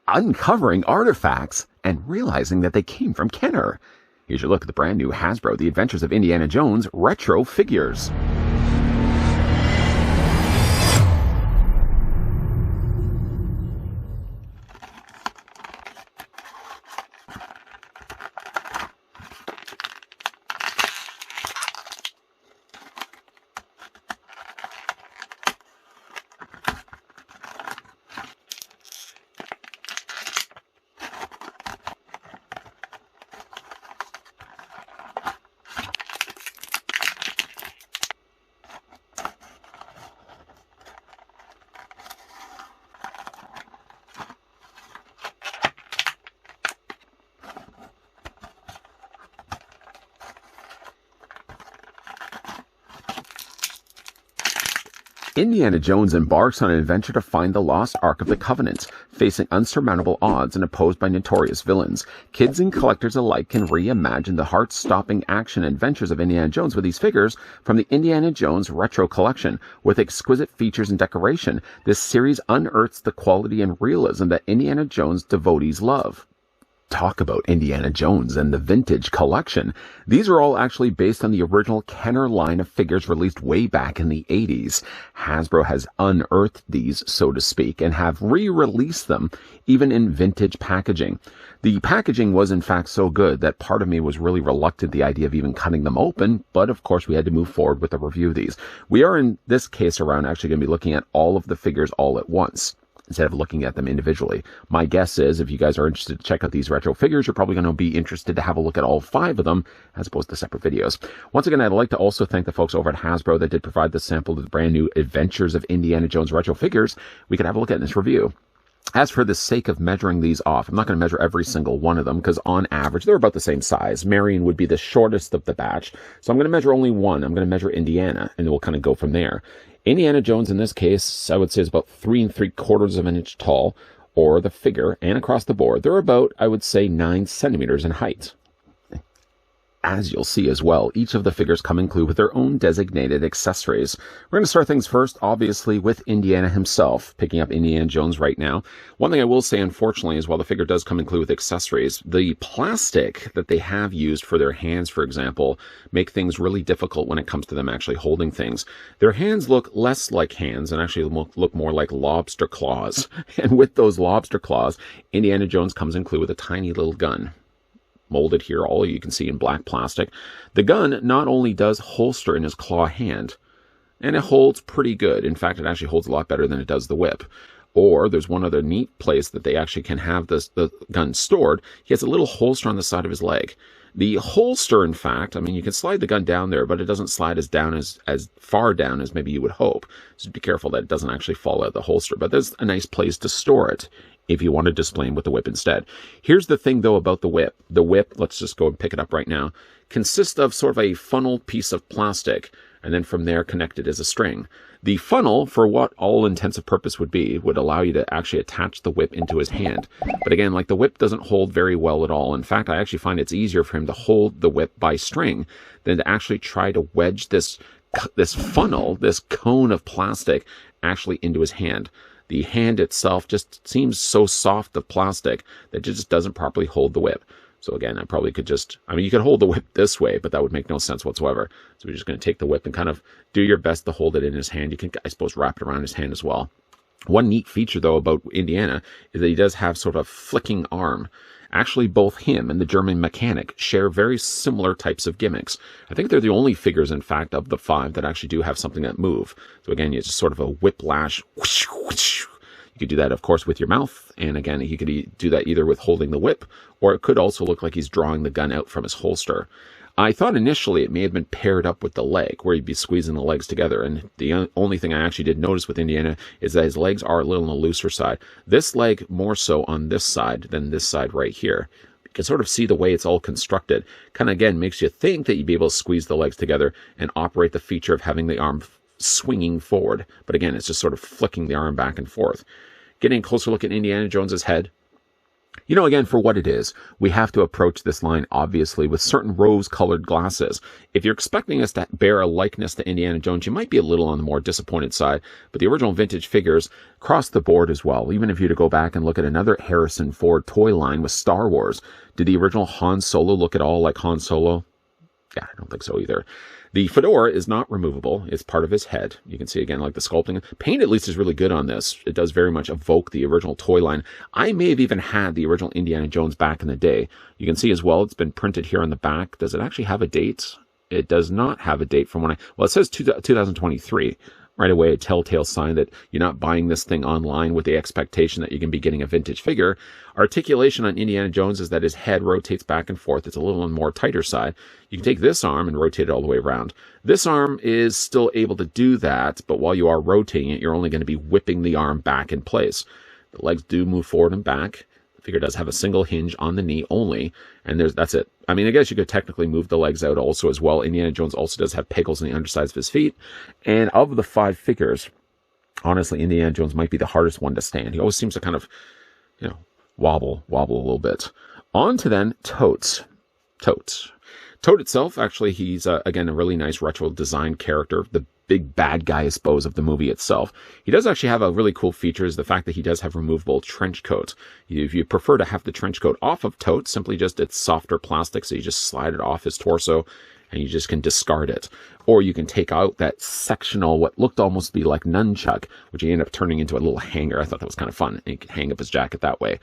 uncovering artifacts and realizing that they came from Kenner. Here's your look at the brand new Hasbro The Adventures of Indiana Jones retro figures. Indiana Jones embarks on an adventure to find the lost Ark of the Covenant, facing unsurmountable odds and opposed by notorious villains. Kids and collectors alike can reimagine the heart-stopping action adventures of Indiana Jones with these figures from the Indiana Jones Retro Collection. With exquisite features and decoration, this series unearths the quality and realism that Indiana Jones devotees love. Talk about Indiana Jones and the vintage collection. These are all actually based on the original Kenner line of figures released way back in the 80s. Hasbro has unearthed these, so to speak, and have re-released them, even in vintage packaging. The packaging was in fact so good that part of me was really reluctant the idea of even cutting them open, but of course we had to move forward with the review of these. We are in this case around actually going to be looking at all of the figures all at once, instead of looking at them individually. My guess is if you guys are interested to check out these retro figures, you're probably going to be interested to have a look at all 5 of them as opposed to separate videos. Once again, I'd like to also thank the folks over at Hasbro that did provide the sample of the brand new Adventures of Indiana Jones retro figures we could have a look at in this review. As for the sake of measuring these off, I'm not going to measure every single one of them because on average they're about the same size. Marion would be the shortest of the batch, so I'm going to measure only one. I'm going to measure Indiana, and we'll kind of go from there. Indiana Jones in this case, I would say, is about 3 3/4 of an inch tall, or the figure, and across the board, they're about, I would say, 9 centimeters in height. As you'll see as well, each of the figures come included with their own designated accessories. We're going to start things first, obviously, with Indiana himself, picking up Indiana Jones right now. One thing I will say, unfortunately, is while the figure does come included with accessories, the plastic that they have used for their hands, for example, make things really difficult when it comes to them actually holding things. Their hands look less like hands and actually look more like lobster claws. And with those lobster claws, Indiana Jones comes included with a tiny little gun. Molded here, all you can see in black plastic. The gun not only does holster in his claw hand, and it holds pretty good. In fact, it actually holds a lot better than it does the whip. Or there's one other neat place that they actually can have the gun stored. He has a little holster on the side of his leg. The holster, in fact, I mean, you can slide the gun down there, but it doesn't slide as far down as maybe you would hope. So be careful that it doesn't actually fall out of the holster. But there's a nice place to store it if you want to display him with the whip instead. Here's the thing, though, about the whip. The whip, let's just go and pick it up right now, consists of sort of a funnel piece of plastic, and then from there connected as a string. The funnel, for what all intents and purpose would be, would allow you to actually attach the whip into his hand. But again, like, the whip doesn't hold very well at all. In fact, I actually find it's easier for him to hold the whip by string than to actually try to wedge this funnel, this cone of plastic, actually into his hand. The hand itself just seems so soft of plastic that it just doesn't properly hold the whip. So again, I probably could just, I mean, you could hold the whip this way, but that would make no sense whatsoever. So we're just going to take the whip and kind of do your best to hold it in his hand. You can, I suppose, wrap it around his hand as well. One neat feature, though, about Indiana is that he does have sort of a flicking arm. Actually, both him and the German mechanic share very similar types of gimmicks. I think they're the only figures, in fact, of the 5 that actually do have something that move. So again, it's just sort of a whiplash. Whoosh, whoosh. You could do that, of course, with your mouth. And again, he could do that either with holding the whip, or it could also look like he's drawing the gun out from his holster. I thought initially it may have been paired up with the leg, where he'd be squeezing the legs together. And the only thing I actually did notice with Indiana is that his legs are a little on the looser side. This leg more so on this side than this side right here. You can sort of see the way it's all constructed. Kind of, again, makes you think that you'd be able to squeeze the legs together and operate the feature of having the arm swinging forward. But again, it's just sort of flicking the arm back and forth. Getting a closer look at Indiana Jones's head. You know, again, for what it is, we have to approach this line, obviously, with certain rose-colored glasses. If you're expecting us to bear a likeness to Indiana Jones, you might be a little on the more disappointed side, but the original vintage figures cross the board as well. Even if you were to go back and look at another Harrison Ford toy line with Star Wars, did the original Han Solo look at all like Han Solo? Yeah, I don't think so either. The fedora is not removable. It's part of his head. You can see, again, like the sculpting. Paint, at least, is really good on this. It does very much evoke the original toy line. I may have even had the original Indiana Jones back in the day. You can see as well, it's been printed here on the back. Does it actually have a date? It does not have a date from when well, it says 2023. Right away, a telltale sign that you're not buying this thing online with the expectation that you can be getting a vintage figure. Articulation on Indiana Jones is that his head rotates back and forth. It's a little on the more tighter side. You can take this arm and rotate it all the way around. This arm is still able to do that, but while you are rotating it, you're only going to be whipping the arm back in place. The legs do move forward and back. Figure does have a single hinge on the knee only, and that's it. I mean, I guess you could technically move the legs out also as well. Indiana Jones also does have pegals on the undersides of his feet, and of the 5 figures, honestly, Indiana Jones might be the hardest one to stand. He always seems to kind of, wobble a little bit. On to then Totes. Toad itself, actually, he's, again, a really nice retro design character. The big bad guy, I suppose, of the movie itself. He does actually have a really cool feature, is the fact that he does have removable trench coat. If you prefer to have the trench coat off of Totes, simply just it's softer plastic, so you just slide it off his torso and you just can discard it. Or you can take out that sectional, what looked almost to be like nunchuck, which he ended up turning into a little hanger. I thought that was kind of fun. And he could hang up his jacket that way.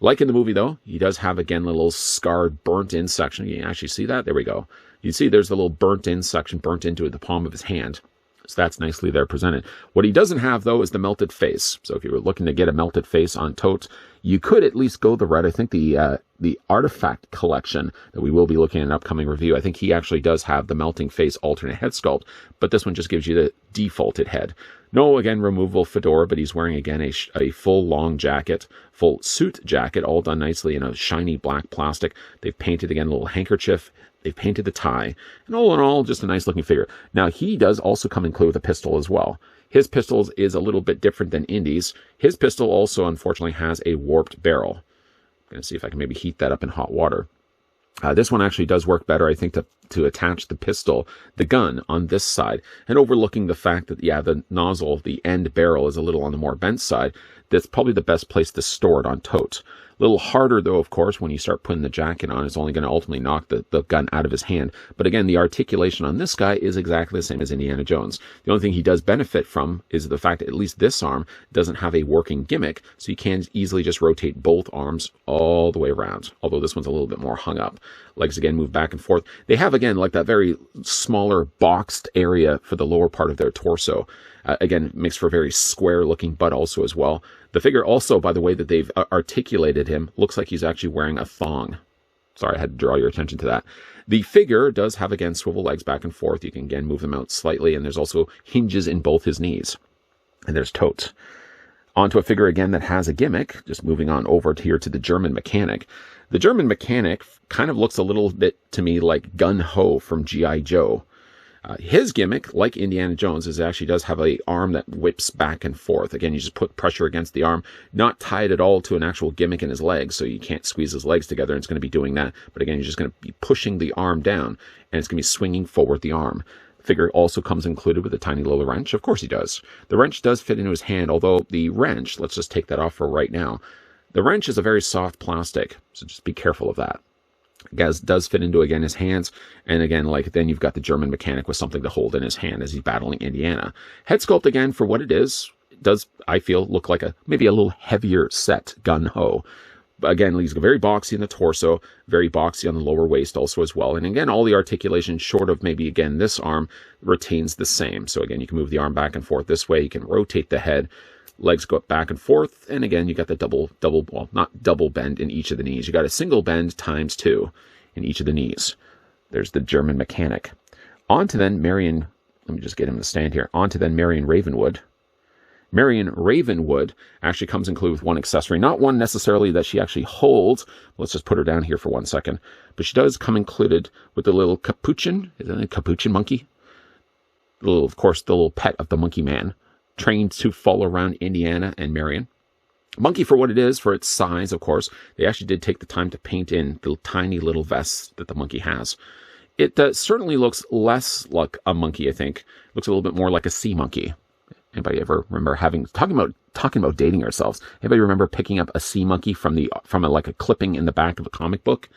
Like in the movie, though, he does have, again, a little scarred, burnt-in section. You can actually see that. There we go. You see there's a little burnt-in section burnt into the palm of his hand. So that's nicely there presented. What he doesn't have, though, is the melted face. So if you were looking to get a melted face on Totes, you could at least go the red. I think the artifact collection that we will be looking at in an upcoming review, I think he actually does have the melting face alternate head sculpt, but this one just gives you the defaulted head. No, again, removable fedora, but he's wearing, again, a full long jacket, full suit jacket, all done nicely in a shiny black plastic. They've painted, again, a little handkerchief. They've painted the tie, and all in all, just a nice looking figure. Now, he does also come included with a pistol as well. His pistol is a little bit different than Indy's. His pistol also, unfortunately, has a warped barrel. I'm going to see if I can maybe heat that up in hot water. This one actually does work better, I think, to attach the pistol, the gun, on this side, and overlooking the fact that, yeah, the nozzle, the end barrel is a little on the more bent side. That's probably the best place to store it on Totes. A little harder, though, of course, when you start putting the jacket on. It's only going to ultimately knock the gun out of his hand. But again, the articulation on this guy is exactly the same as Indiana Jones. The only thing he does benefit from is the fact that at least this arm doesn't have a working gimmick, so you can easily just rotate both arms all the way around, although this one's a little bit more hung up. Legs, again, move back and forth. They have, again, like that very smaller boxed area for the lower part of their torso. Again, makes for a very square-looking butt also as well. The figure also, by the way that they've articulated him, looks like he's actually wearing a thong. Sorry, I had to draw your attention to that. The figure does have, again, swivel legs back and forth. You can, again, move them out slightly, and there's also hinges in both his knees. And there's Totes. Onto a figure, again, that has a gimmick. Just moving on over here to the German mechanic. The German mechanic kind of looks a little bit, to me, like Gun-Ho from G.I. Joe. His gimmick, like Indiana Jones, is it actually does have an arm that whips back and forth. Again, you just put pressure against the arm, not tied at all to an actual gimmick in his legs, so you can't squeeze his legs together, and it's going to be doing that. But again, you're just going to be pushing the arm down, and it's going to be swinging forward the arm. The figure also comes included with a tiny little wrench. Of course he does. The wrench does fit into his hand, although the wrench, let's just take that off for right now. The wrench is a very soft plastic, so just be careful of that. Guys does fit into, again, his hands, and again, like, then you've got the German mechanic with something to hold in his hand as he's battling Indiana. Head sculpt, again, for what it is, does, I feel, look like maybe a little heavier set Gun-Ho. Again, he's very boxy in the torso, very boxy on the lower waist also as well. And again, all the articulation short of maybe, again, this arm retains the same. So again, you can move the arm back and forth this way. You can rotate the head. Legs go up back and forth, and again, you got the well, not double bend in each of the knees. You got a single bend times 2 in each of the knees. There's the German mechanic. On to then Marion, let me just get him to stand here. On to then Marion Ravenwood. Marion Ravenwood actually comes included with one accessory, not one necessarily that she actually holds. Let's just put her down here for 1 second. But she does come included with the little capuchin. Is that a capuchin monkey? Of course, the little pet of the monkey man, trained to follow around Indiana and Marion. Monkey for what it is, for its size, of course. They actually did take the time to paint in the tiny little vests that the monkey has. It certainly looks less like a monkey, I think. It looks a little bit more like a sea monkey. Anybody ever remember talking about dating ourselves? Anybody remember picking up a sea monkey from like a clipping in the back of a comic book?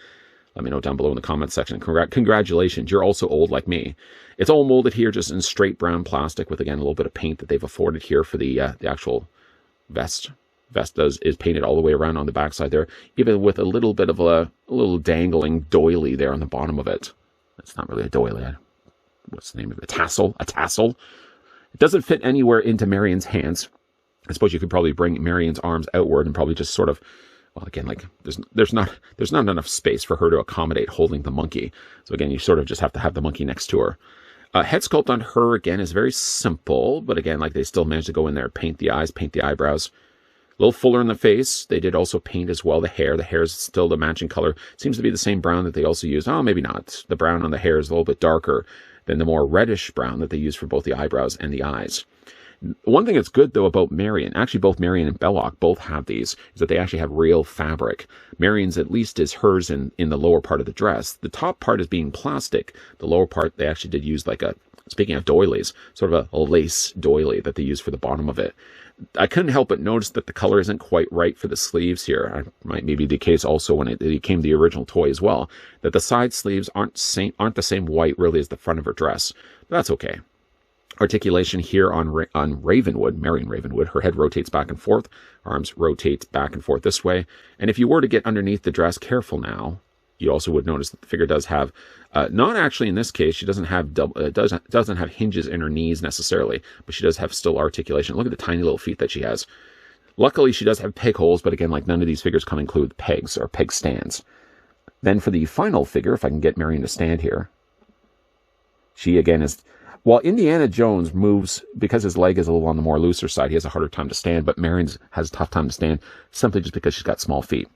Let me know down below in the comments section. Congratulations, you're also old like me. It's all molded here just in straight brown plastic with, again, a little bit of paint that they've afforded here for the actual vest. Vest is painted all the way around on the backside there, even with a little bit of a little dangling doily there on the bottom of it. It's not really a doily. What's the name of it? A tassel. It doesn't fit anywhere into Marion's hands. I suppose you could probably bring Marion's arms outward and probably just sort of, well, again, like there's not enough space for her to accommodate holding the monkey. So again, you sort of just have to have the monkey next to her. Head sculpt on her, again, is very simple, but again, like they still managed to go in there, paint the eyes, paint the eyebrows. A little fuller in the face. They did also paint as well the hair. The hair is still the matching color. Seems to be the same brown that they also used. Oh, maybe not. The brown on the hair is a little bit darker than the more reddish brown that they use for both the eyebrows and the eyes. One thing that's good, though, about Marion, actually both Marion and Belloc both have these, is that they actually have real fabric. Marion's at least is hers in the lower part of the dress. The top part is being plastic. The lower part, they actually did use like speaking of doilies, sort of a lace doily that they use for the bottom of it. I couldn't help but notice that the color isn't quite right for the sleeves here. Might maybe the case also when it became the original toy as well, that the side sleeves aren't the same white really as the front of her dress. But that's okay. Articulation here on Ravenwood, Marion Ravenwood. Her head rotates back and forth, arms rotate back and forth this way. And if you were to get underneath the dress, careful now, you also would notice that the figure does have, not actually in this case, she doesn't have doesn't have hinges in her knees necessarily, but she does have still articulation. Look at the tiny little feet that she has. Luckily, she does have peg holes, but again, like none of these figures come include pegs or peg stands. Then for the final figure, if I can get Marion to stand here, she again is, while Indiana Jones moves, because his leg is a little on the more looser side, he has a harder time to stand, but Marion has a tough time to stand simply just because she's got small feet.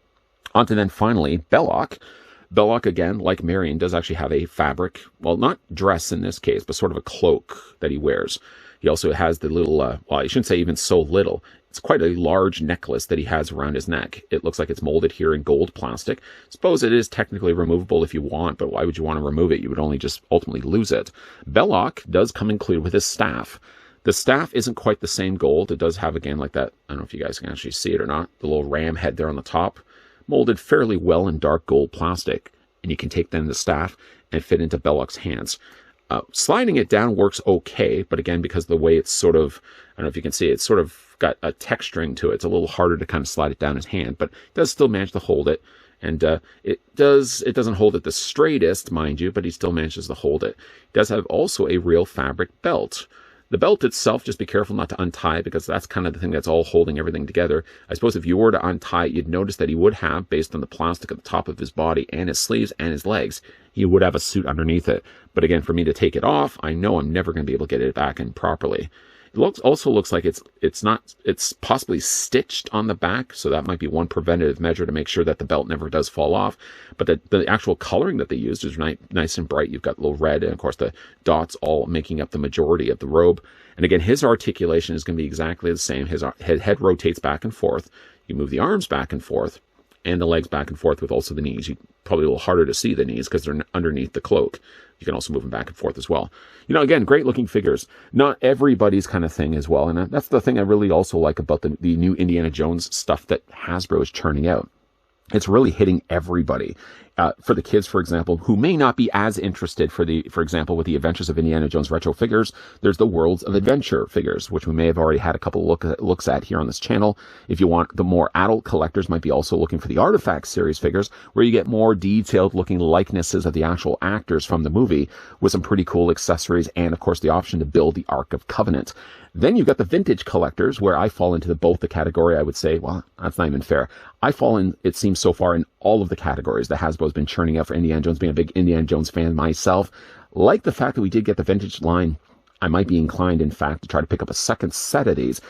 On to then finally, Belloc. Belloc, again, like Marion, does actually have a fabric, well, not dress in this case, but sort of a cloak that he wears. He also has the little, well, I shouldn't say even so little. It's quite a large necklace that he has around his neck. It looks like it's molded here in gold plastic. Suppose it is technically removable if you want, but why would you want to remove it? You would only just ultimately lose it. Belloc does come included with his staff. The staff isn't quite the same gold. It does have, again, like that, I don't know if you guys can actually see it or not, the little ram head there on the top, molded fairly well in dark gold plastic. And you can take then the staff and fit into Belloc's hands. Sliding it down works okay, but again, because of the way it's sort of, I don't know if you can see it, it's sort of got a texturing to it. It's a little harder to kind of slide it down his hand, but it does still manage to hold it. And it doesn't hold it the straightest, mind you, but he still manages to hold it. It does have also a real fabric belt. The belt itself, just be careful not to untie it, because that's kind of the thing that's all holding everything together. I suppose if you were to untie it, you'd notice that he would have, based on the plastic at the top of his body and his sleeves and his legs, he would have a suit underneath it. But again, for me to take it off, I know I'm never going to be able to get it back in properly. It also looks like it's possibly stitched on the back, so that might be one preventative measure to make sure that the belt never does fall off. But the actual coloring that they used is nice and bright. You've got a little red, and of course the dots all making up the majority of the robe. And again, his articulation is going to be exactly the same. His head rotates back and forth. You move the arms back and forth, and the legs back and forth with also the knees. Probably a little harder to see the knees because they're underneath the cloak. You can also move them back and forth as well. You know, again, great looking figures. Not everybody's kind of thing as well. And that's the thing I really also like about the new Indiana Jones stuff that Hasbro is churning out. It's really hitting everybody. For the kids, for example, who may not be as interested, for example, with the Adventures of Indiana Jones retro figures, there's the Worlds of Adventure figures, which we may have already had a couple looks at here on this channel. If you want, the more adult collectors might be also looking for the Artifact series figures, where you get more detailed looking likenesses of the actual actors from the movie with some pretty cool accessories and, of course, the option to build the Ark of Covenant. Then you've got the vintage collectors, where I fall into both the category, I would say, well, that's not even fair. I fall in, it seems so far, in all of the categories that Hasbro's been churning out for Indiana Jones. Being a big Indiana Jones fan myself, like the fact that we did get the vintage line, I might be inclined, in fact, to try to pick up a second set of these.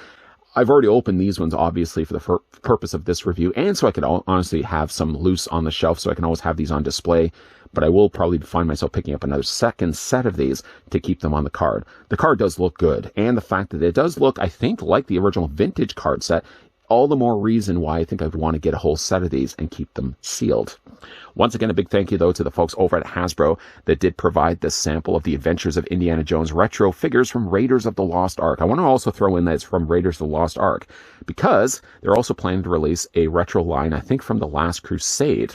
I've already opened these ones, obviously, for the purpose of this review, and so I could honestly have some loose on the shelf, so I can always have these on display. But I will probably find myself picking up another second set of these to keep them on the card. The card does look good, and the fact that it does look, I think, like the original vintage card set, all the more reason why I think I'd want to get a whole set of these and keep them sealed. Once again, a big thank you, though, to the folks over at Hasbro that did provide this sample of the Adventures of Indiana Jones retro figures from Raiders of the Lost Ark. I want to also throw in that it's from Raiders of the Lost Ark because they're also planning to release a retro line, I think, from The Last Crusade.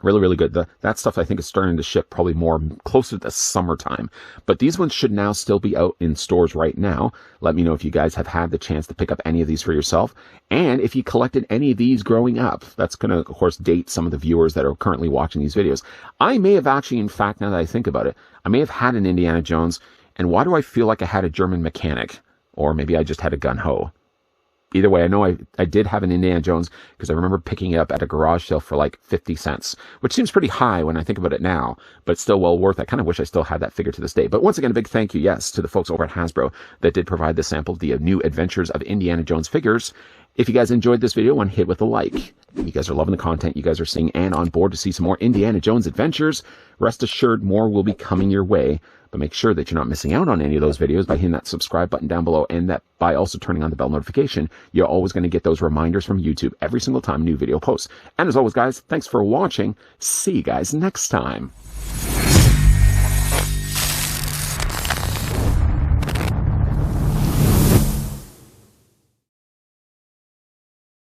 Really, really good. That stuff I think is starting to ship probably more closer to the summertime. But these ones should now still be out in stores right now. Let me know if you guys have had the chance to pick up any of these for yourself. And if you collected any of these growing up, that's going to, of course, date some of the viewers that are currently watching these videos. I may have actually, in fact, now that I think about it, I may have had an Indiana Jones. And why do I feel like I had a German mechanic? Or maybe I just had a gun-ho. Either way, I know I did have an Indiana Jones because I remember picking it up at a garage sale for like 50 cents, which seems pretty high when I think about it now, but still well worth it. I kind of wish I still had that figure to this day. But once again, a big thank you, yes, to the folks over at Hasbro that did provide the sample of the new Adventures of Indiana Jones figures. If you guys enjoyed this video, one hit with a like. You guys are loving the content you guys are seeing and on board to see some more Indiana Jones adventures. Rest assured, more will be coming your way. But make sure that you're not missing out on any of those videos by hitting that subscribe button down below, and that by also turning on the bell notification. You're always going to get those reminders from YouTube every single time a new video posts. And as always, guys, thanks for watching. See you guys next time.